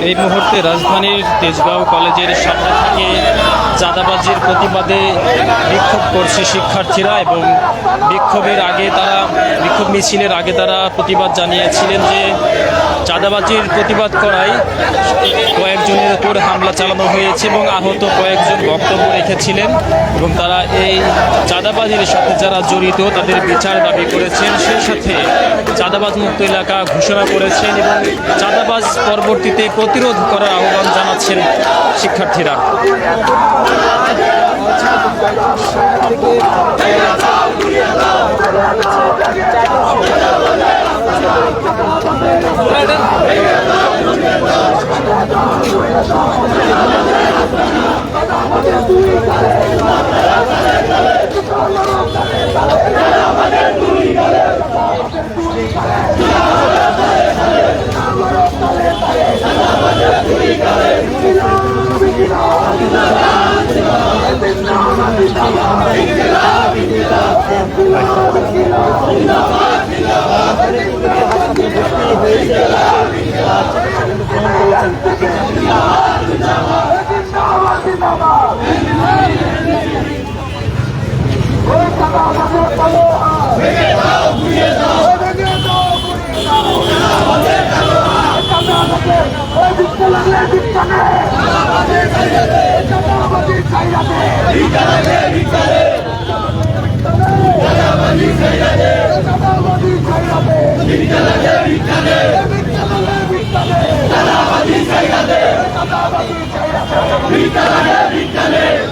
এই মুহূর্তে রাজধানীর তেজগাঁও কলেজের সামনে থেকে চাঁদাবাজির প্রতিবাদে বিক্ষোভ করছে শিক্ষার্থীরা এবং বিক্ষোভ মিছিলের আগে তারা প্রতিবাদ জানিয়েছিলেন যে চাঁদাবাজির প্রতিবাদ করায় কয়েকজনের উপর হামলা চালানো হয়েছে এবং আহত কয়েকজন বক্তব্য রেখেছিলেন এবং তারা এই চাঁদাবাজির সাথে যারা জড়িত তাদের বিচার দাবি করেছেন, সেই সাথে চাঁদাবাজ মুক্ত এলাকা ঘোষণা করেছেন এবং চাঁদাবাজ পরবর্তীতে প্রতিরোধ করার আহ্বান জানাচ্ছেন শিক্ষার্থীরা।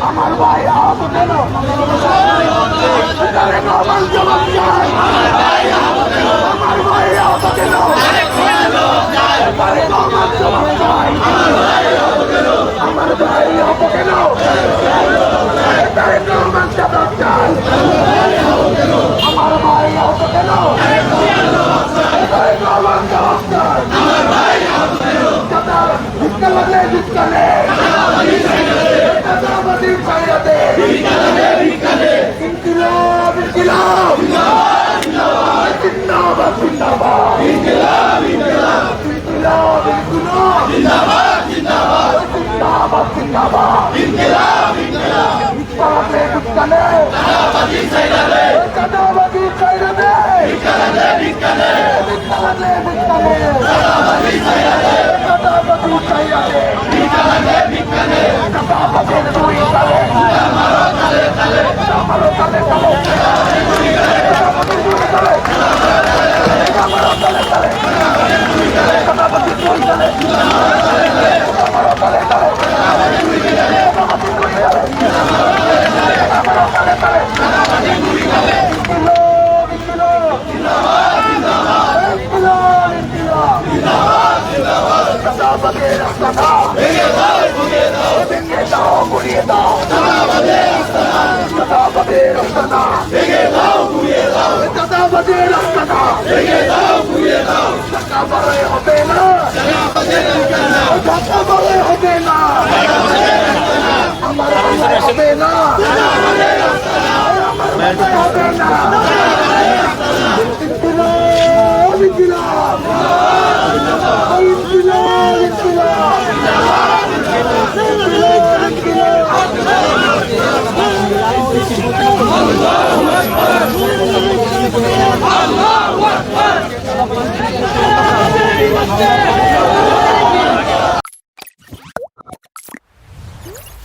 আমার ভাই আহত কেন? Allah